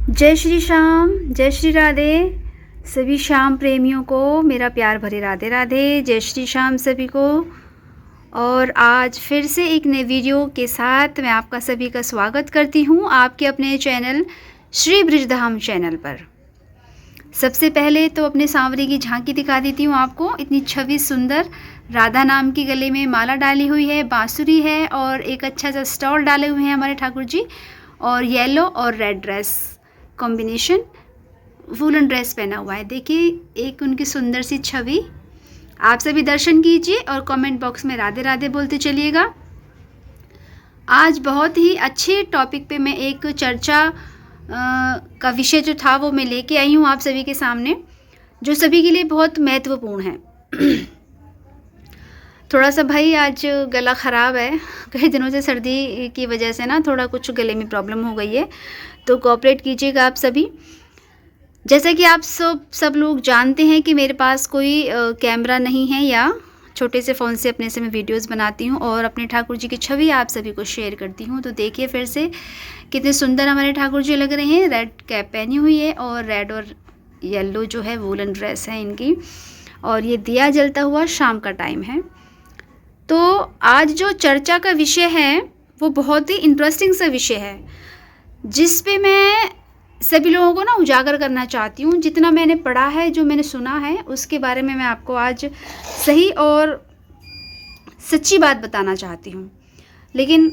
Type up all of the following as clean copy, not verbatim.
जय श्री श्याम, जय श्री राधे। सभी श्याम प्रेमियों को मेरा प्यार भरे राधे राधे। जय श्री श्याम सभी को। और आज फिर से एक नए वीडियो के साथ मैं आपका सभी का स्वागत करती हूँ आपके अपने चैनल श्री ब्रिजधाम चैनल पर। सबसे पहले तो अपने सांवरे की झांकी दिखा देती हूँ आपको। इतनी छवि सुंदर राधा नाम की गले में माला डाली हुई है, बांसुरी है और एक अच्छा सा स्टॉल डाले हुए हैं हमारे ठाकुर जी। और येलो और red dress combination woollen dress पहना हुआ है। देखिए एक उनकी सुंदर सी छवि। आप सभी दर्शन कीजिए और कमेंट बॉक्स में राधे राधे बोलते चलिएगा। आज बहुत ही अच्छे टॉपिक पे मैं एक चर्चा का विषय जो था वो मैं लेके आई हूँ आप सभी के सामने, जो सभी के लिए बहुत महत्वपूर्ण है। थोड़ा सा भाई आज गला ख़राब है, कई दिनों से सर्दी की वजह से ना थोड़ा कुछ गले में प्रॉब्लम हो गई है, तो कोऑपरेट कीजिएगा आप सभी। जैसे कि आप सब लोग जानते हैं कि मेरे पास कोई कैमरा नहीं है या छोटे से फ़ोन से अपने से मैं वीडियोस बनाती हूँ और अपने ठाकुर जी की छवि आप सभी को शेयर करती हूँ। तो देखिए फिर से कितने सुंदर हमारे ठाकुर जी लग रहे हैं। रेड कैप पहनी हुई है और रेड और येलो जो है वूलन ड्रेस है इनकी, और ये दिया जलता हुआ शाम का टाइम है। तो आज जो चर्चा का विषय है वो बहुत ही इंटरेस्टिंग सा विषय है, जिस पे मैं सभी लोगों को ना उजागर करना चाहती हूँ। जितना मैंने पढ़ा है, जो मैंने सुना है, उसके बारे में मैं आपको आज सही और सच्ची बात बताना चाहती हूँ। लेकिन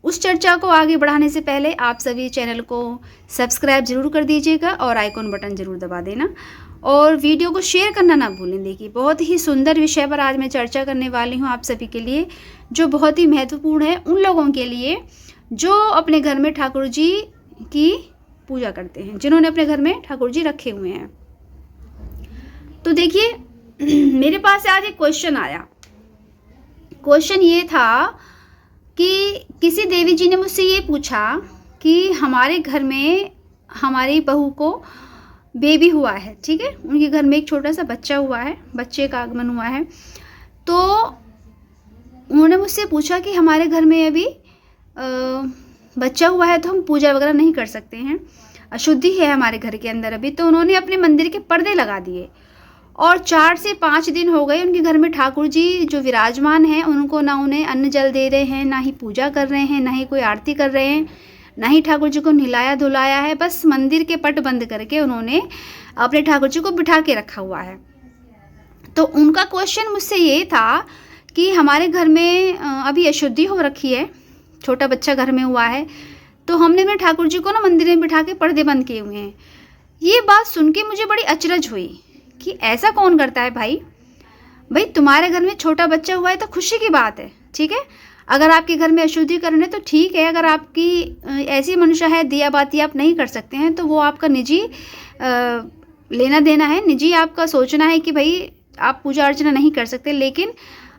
उस चर्चा को आगे बढ़ाने से पहले आप सभी चैनल को सब्सक्राइब ज़रूर कर दीजिएगा और आइकॉन बटन ज़रूर दबा देना और वीडियो को शेयर करना ना भूलें। देखिए बहुत ही सुंदर विषय पर आज मैं चर्चा करने वाली हूँ आप सभी के लिए, जो बहुत ही महत्वपूर्ण है उन लोगों के लिए जो अपने घर में ठाकुर जी की पूजा करते हैं, जिन्होंने अपने घर में ठाकुर जी रखे हुए हैं। तो देखिए मेरे पास आज एक क्वेश्चन आया। क्वेश्चन ये था कि किसी देवी जी ने मुझसे ये पूछा कि हमारे घर में हमारी बहू को बेबी हुआ है, ठीक है, उनके घर में एक छोटा सा बच्चा हुआ है, बच्चे का आगमन हुआ है। तो उन्होंने मुझसे पूछा कि हमारे घर में अभी बच्चा हुआ है तो हम पूजा वगैरह नहीं कर सकते हैं, अशुद्धि है हमारे घर के अंदर अभी। तो उन्होंने अपने मंदिर के पर्दे लगा दिए और 4 से 5 दिन हो गए उनके घर में ठाकुर जी जो विराजमान हैं, उनको ना उन्हें अन्न जल दे रहे हैं, ना ही पूजा कर रहे हैं, ना ही कोई आरती कर रहे हैं, ना ही ठाकुर जी को नहलाया धुलाया है। बस मंदिर के पट बंद करके उन्होंने अपने ठाकुर जी को बिठा के रखा हुआ है। तो उनका क्वेश्चन मुझसे ये था कि हमारे घर में अभी अशुद्धि हो रखी है, छोटा बच्चा घर में हुआ है, तो हमने अपने ठाकुर जी को ना मंदिर में बिठा के पर्दे बंद किए हुए हैं। ये बात सुन के मुझे बड़ी अचरज हुई कि ऐसा कौन करता है भाई। तुम्हारे घर में छोटा बच्चा हुआ है तो खुशी की बात है, ठीक है। अगर आपके घर में अशुद्धि करने तो ठीक है, अगर आपकी ऐसी मनुष्य है दिया बाती आप नहीं कर सकते हैं तो वो आपका निजी लेना देना है, निजी आपका सोचना है कि भाई आप पूजा अर्चना नहीं कर सकते। लेकिन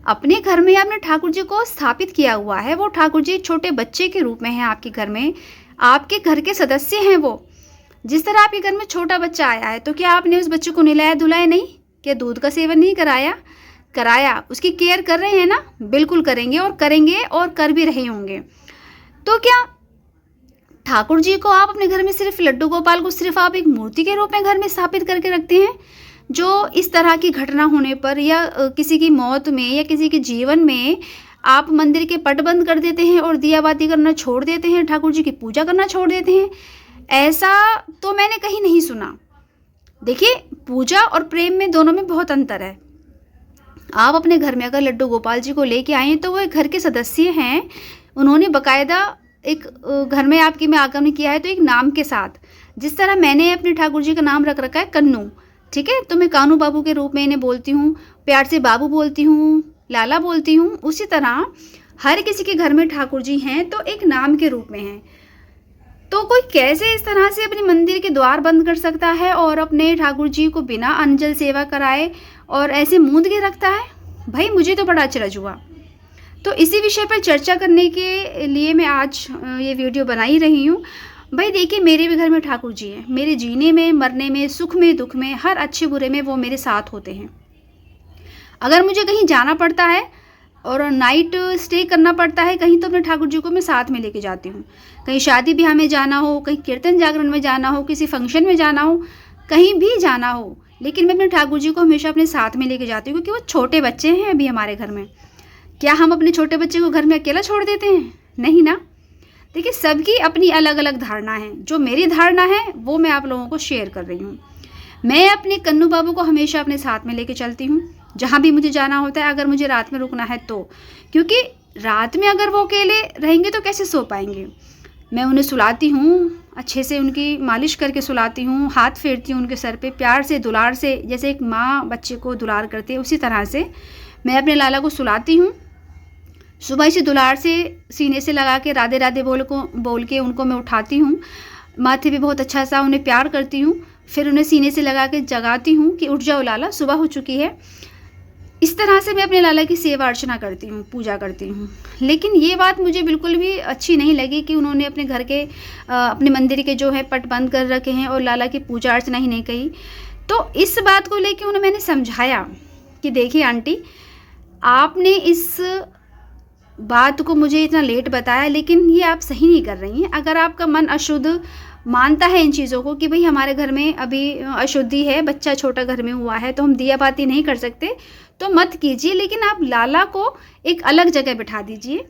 अपने घर में आपने ठाकुर जी को स्थापित किया हुआ है, वो ठाकुर जी छोटे बच्चे के रूप में हैं आपके घर में, आपके घर के सदस्य हैं वो। जिस तरह आपके घर में छोटा बच्चा आया है तो क्या आपने उस बच्चे को नहलाया धुलाया नहीं? क्या दूध का सेवन नहीं कराया? उसकी केयर कर रहे हैं ना? बिल्कुल करेंगे और कर भी रहे होंगे। तो क्या ठाकुर जी को आप अपने घर में सिर्फ लड्डू गोपाल को सिर्फ आप एक मूर्ति के रूप में घर में स्थापित करके रखते हैं? जो इस तरह की घटना होने पर या किसी की मौत में या किसी के जीवन में आप मंदिर के पट बंद कर देते हैं और दिया बाती करना छोड़ देते हैं, ठाकुर जी की पूजा करना छोड़ देते हैं, ऐसा तो मैंने कहीं नहीं सुना। देखिए पूजा और प्रेम में दोनों में बहुत अंतर है। आप अपने घर में अगर लड्डू गोपाल जी को लेके आए तो वो एक घर के सदस्य हैं, उन्होंने बकायदा एक घर में आपके में आगमन किया है तो एक नाम के साथ। जिस तरह मैंने अपने ठाकुर जी का नाम रख रखा है कन्नू, ठीक है, तो मैं कानू बाबू के रूप में इन्हें बोलती हूँ, प्यार से बाबू बोलती हूँ, लाला बोलती हूँ। उसी तरह हर किसी के घर में ठाकुर जी हैं तो एक नाम के रूप में हैं। तो कोई कैसे इस तरह से अपने मंदिर के द्वार बंद कर सकता है और अपने ठाकुर जी को बिना अन्न जल सेवा कराए और ऐसे मूंद के रखता है? भाई मुझे तो बड़ा अचरज हुआ। तो इसी विषय पर चर्चा करने के लिए मैं आज ये वीडियो बना ही रही हूँ। भाई देखिए मेरे भी घर में ठाकुर जी हैं, मेरे जीने में मरने में सुख में दुख में हर अच्छे बुरे में वो मेरे साथ होते हैं। अगर मुझे कहीं जाना पड़ता है और नाइट स्टे करना पड़ता है कहीं, तो अपने ठाकुर जी को मैं साथ में लेके जाती हूँ। कहीं शादी ब्याह में जाना हो, कहीं कीर्तन जागरण में जाना हो, किसी फंक्शन में जाना हो, कहीं भी जाना हो, लेकिन मैं अपने ठाकुर जी को हमेशा अपने साथ में लेके जाती हूँ, क्योंकि वो छोटे बच्चे हैं अभी हमारे घर में। क्या हम अपने छोटे बच्चे को घर में अकेला छोड़ देते हैं? नहीं ना। देखिए, सबकी अपनी अलग अलग धारणा है। जो मेरी धारणा है वो मैं आप लोगों को शेयर कर रही हूँ। मैं अपने कन्नू बाबू को हमेशा अपने साथ में लेके चलती हूँ जहाँ भी मुझे जाना होता है। अगर मुझे रात में रुकना है तो, क्योंकि रात में अगर वो अकेले रहेंगे तो कैसे सो पाएंगे। मैं उन्हें सुलाती हूँ, अच्छे से उनकी मालिश करके सुलाती हूँ, हाथ फेरती हूँ उनके सर पे, प्यार से दुलार से, जैसे एक माँ बच्चे को दुलार करती है उसी तरह से मैं अपने लाला को सुलाती हूँ। सुबह से दुलार से सीने से लगा के राधे राधे बोल के उनको मैं उठाती हूँ, माथे पे बहुत अच्छा सा उन्हें प्यार करती हूँ, फिर उन्हें सीने से लगा के जगाती हूँ कि उठ जाओ लाला, सुबह हो चुकी है। इस तरह से मैं अपने लाला की सेवा अर्चना करती हूँ, पूजा करती हूँ। लेकिन ये बात मुझे बिल्कुल भी अच्छी नहीं लगी कि उन्होंने अपने घर के अपने मंदिर के जो है पट बंद कर रखे हैं और लाला की पूजा अर्चना ही नहीं कही। तो इस बात को लेकर उन्हें मैंने समझाया कि देखिए आंटी, आपने इस बात को मुझे इतना लेट बताया, लेकिन ये आप सही नहीं कर रही हैं। अगर आपका मन अशुद्ध मानता है इन चीज़ों को कि भाई हमारे घर में अभी अशुद्धि है, बच्चा छोटा घर में हुआ है, तो हम दिया बाती नहीं कर सकते, तो मत कीजिए। लेकिन आप लाला को एक अलग जगह बिठा दीजिए।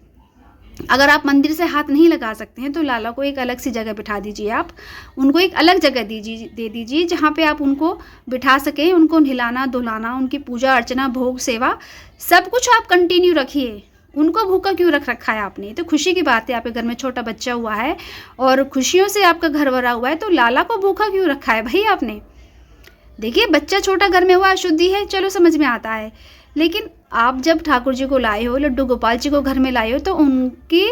अगर आप मंदिर से हाथ नहीं लगा सकते हैं तो लाला को एक अलग सी जगह बिठा दीजिए। आप उनको एक अलग जगह दे दीजिए जहाँ पे आप उनको बिठा सकें। उनको नहलाना धुलाना, उनकी पूजा अर्चना, भोग सेवा, सब कुछ आप कंटिन्यू रखिए। उनको भूखा क्यों रखा है आपने? तो खुशी की बात है, आपके घर में छोटा बच्चा हुआ है और खुशियों से आपका घर भरा हुआ है, तो लाला को भूखा क्यों रखा है भाई आपने? देखिए, बच्चा छोटा घर में हुआ, अशुद्धि है, चलो समझ में आता है। लेकिन आप जब ठाकुर जी को लाए हो, लड्डू गोपाल जी को घर में लाए हो, तो उनकी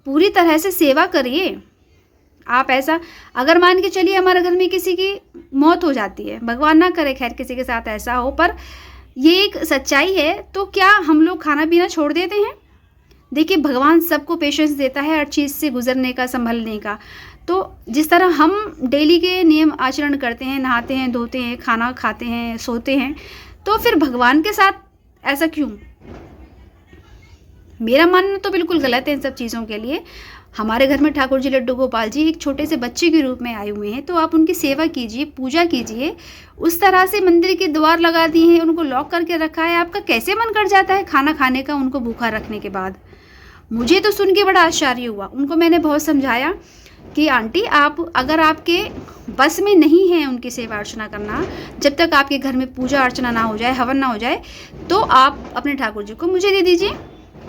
पूरी तरह से सेवा करिए। आप ऐसा, अगर मान के चलिए हमारे घर में किसी की मौत हो जाती है, भगवान ना करे खैर किसी के साथ ऐसा हो, पर ये एक सच्चाई है, तो क्या हम लोग खाना पीना छोड़ देते हैं? देखिए, भगवान सबको पेशेंस देता है हर चीज़ से गुजरने का, संभलने का। तो जिस तरह हम डेली के नियम आचरण करते हैं, नहाते हैं, धोते हैं, खाना खाते हैं, सोते हैं, तो फिर भगवान के साथ ऐसा क्यों? मेरा मानना तो बिल्कुल गलत है इन सब चीज़ों के लिए। हमारे घर में ठाकुर जी लड्डू गोपाल जी एक छोटे से बच्चे के रूप में आए हुए हैं, तो आप उनकी सेवा कीजिए, पूजा कीजिए। उस तरह से मंदिर के द्वार लगा दिए हैं, उनको लॉक करके रखा है, आपका कैसे मन कर जाता है खाना खाने का उनको भूखा रखने के बाद? मुझे तो सुन के बड़ा आश्चर्य हुआ। उनको मैंने बहुत समझाया कि आंटी, आप अगर आपके बस में नहीं है उनकी सेवा अर्चना करना, जब तक आपके घर में पूजा अर्चना ना हो जाए, हवन ना हो जाए, तो आप अपने ठाकुर जी को मुझे दे दीजिए।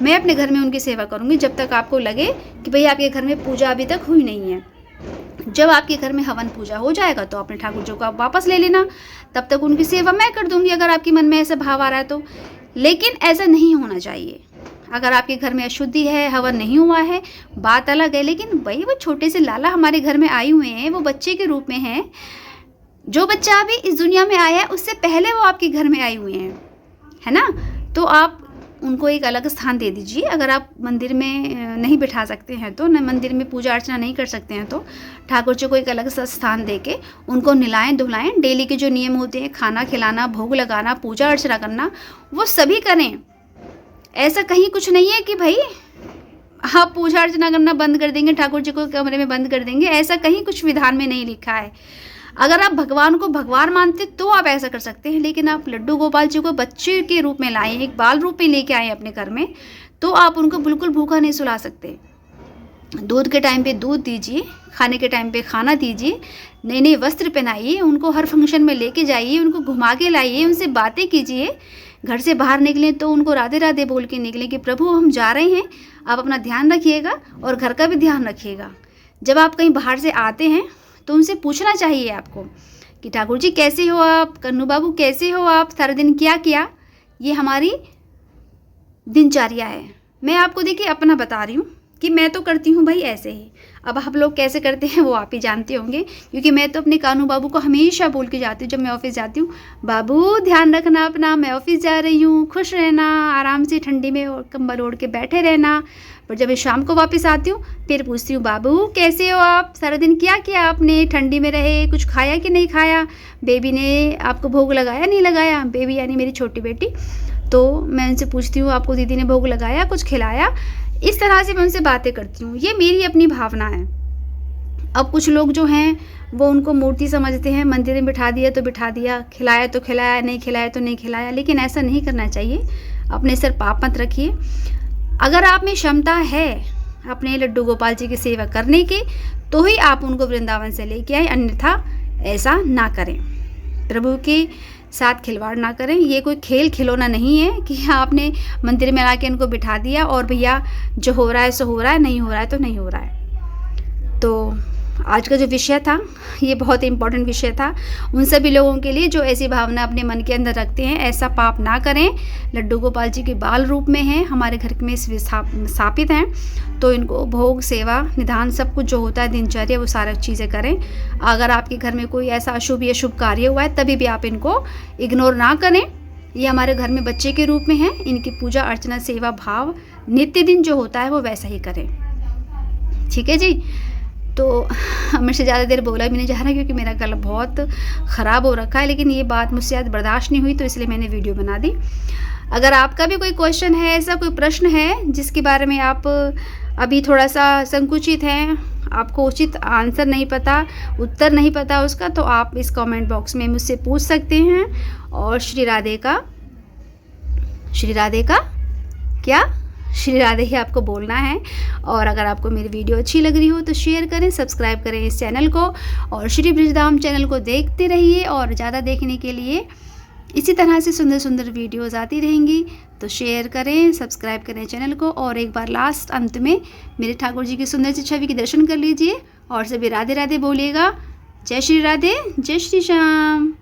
मैं अपने घर में उनकी सेवा करूंगी जब तक आपको लगे कि भाई आपके घर में पूजा अभी तक हुई नहीं है। जब आपके घर में हवन पूजा हो जाएगा तो अपने ठाकुर जी को आप वापस ले लेना, तब तक उनकी सेवा मैं कर दूंगी, अगर आपके मन में ऐसा भाव आ रहा है तो। लेकिन ऐसा नहीं होना चाहिए। अगर आपके घर में अशुद्धि है, हवन नहीं हुआ है, बात अलग है, लेकिन भाई वो छोटे से लाला हमारे घर में आए हुए हैं, वो बच्चे के रूप में हैं। जो बच्चा अभी इस दुनिया में आया है उससे पहले वो आपके घर में आए हुए हैं, है ना? तो आप उनको एक अलग स्थान दे दीजिए। अगर आप मंदिर में नहीं बिठा सकते हैं तो, न मंदिर में पूजा अर्चना नहीं कर सकते हैं तो ठाकुर जी को एक अलग सा स्थान दे के उनको नहलाएं धुलाएं। डेली के जो नियम होते हैं, खाना खिलाना, भोग लगाना, पूजा अर्चना करना, वो सभी करें। ऐसा कहीं कुछ नहीं है कि भाई आप पूजा अर्चना करना बंद कर देंगे, ठाकुर जी को कमरे में बंद कर देंगे, ऐसा कहीं कुछ विधान में नहीं लिखा है। अगर आप भगवान को भगवान मानते तो आप ऐसा कर सकते हैं, लेकिन आप लड्डू गोपाल जी को बच्चे के रूप में लाए, एक बाल रूप में लेके आए अपने घर में, तो आप उनको बिल्कुल भूखा नहीं सुला सकते। दूध के टाइम पे दूध दीजिए, खाने के टाइम पे खाना दीजिए, नए नए वस्त्र पहनाइए, उनको हर फंक्शन में लेके जाइए, उनको घुमा के लाइए, उनसे बातें कीजिए। घर से बाहर निकलें तो उनको राधे राधे बोल के निकलें कि प्रभु हम जा रहे हैं, आप अपना ध्यान रखिएगा और घर का भी ध्यान रखिएगा। जब आप कहीं बाहर से आते हैं तो उनसे पूछना चाहिए आपको कि ठाकुर जी कैसे हो आप, कन्नू बाबू कैसे हो आप, सारा दिन क्या किया। ये हमारी दिनचर्या है। मैं आपको देखिए अपना बता रही हूँ कि मैं तो करती हूँ भाई ऐसे ही। अब आप लोग कैसे करते हैं वो आप ही जानते होंगे, क्योंकि मैं तो अपने कानू बाबू को हमेशा बोल के जाती हूँ जब मैं ऑफिस जाती हूँ, बाबू ध्यान रखना अपना, मैं ऑफिस जा रही हूँ, खुश रहना, आराम से ठंडी में कंबल ओढ़ के बैठे रहना। पर जब मैं शाम को वापस आती हूँ फिर पूछती हूँ, बाबू कैसे हो आप, सारा दिन क्या किया आपने, ठंडी में रहे, कुछ खाया कि नहीं खाया, बेबी ने आपको भोग लगाया नहीं लगाया, बेबी यानी मेरी छोटी बेटी। तो मैं उनसे पूछती हूँ आपको दीदी ने भोग लगाया, कुछ खिलाया? इस तरह से मैं उनसे बातें करती हूँ, ये मेरी अपनी भावना है। अब कुछ लोग जो हैं वो उनको मूर्ति समझते हैं, मंदिर में बिठा दिया तो बिठा दिया, खिलाया तो खिलाया, नहीं खिलाया तो नहीं खिलाया, लेकिन ऐसा नहीं करना चाहिए। अपने सिर पाप मत रखिए। अगर आप में क्षमता है अपने लड्डू गोपाल जी की सेवा करने की, तो ही आप उनको वृंदावन से लेके आए, अन्यथा ऐसा ना करें। प्रभु के साथ खिलवाड़ ना करें। ये कोई खेल खिलौना नहीं है कि आपने मंदिर में ला के उनको बिठा दिया और भैया जो हो रहा है सो हो रहा है, नहीं हो रहा है तो नहीं हो रहा है। तो आज का जो विषय था ये बहुत इम्पोर्टेंट विषय था उन सभी लोगों के लिए जो ऐसी भावना अपने मन के अंदर रखते हैं। ऐसा पाप ना करें। लड्डू गोपाल जी के बाल रूप में हैं, हमारे घर में स्थापित हैं, तो इनको भोग सेवा निधान सब कुछ जो होता है दिनचर्या वो सारी चीज़ें करें। अगर आपके घर में कोई ऐसा अशुभ या शुभ कार्य हुआ है तभी भी आप इनको इग्नोर ना करें। ये हमारे घर में बच्चे के रूप में हैं, इनकी पूजा अर्चना सेवा भाव नित्य दिन जो होता है वो वैसा ही करें। ठीक है जी। तो मेरे से ज़्यादा देर बोला भी नहीं जा रहा क्योंकि मेरा गला बहुत ख़राब हो रखा है, लेकिन ये बात मुझसे आज बर्दाश्त नहीं हुई तो इसलिए मैंने वीडियो बना दी। अगर आपका भी कोई क्वेश्चन है, ऐसा कोई प्रश्न है जिसके बारे में आप अभी थोड़ा सा संकुचित हैं, आपको उचित आंसर नहीं पता, उत्तर नहीं पता उसका, तो आप इस कमेंट बॉक्स में मुझसे पूछ सकते हैं। और श्री राधे का क्या श्री राधे ही आपको बोलना है। और अगर आपको मेरी वीडियो अच्छी लग रही हो तो शेयर करें, सब्सक्राइब करें इस चैनल को, और श्री ब्रिजधाम चैनल को देखते रहिए। और ज़्यादा देखने के लिए इसी तरह से सुंदर सुंदर वीडियोज़ आती रहेंगी, तो शेयर करें, सब्सक्राइब करें चैनल को। और एक बार लास्ट अंत में मेरे ठाकुर जी की सुंदर सी छवि के दर्शन कर लीजिए और सभी राधे राधे बोलिएगा। जय श्री राधे, जय श्री श्याम।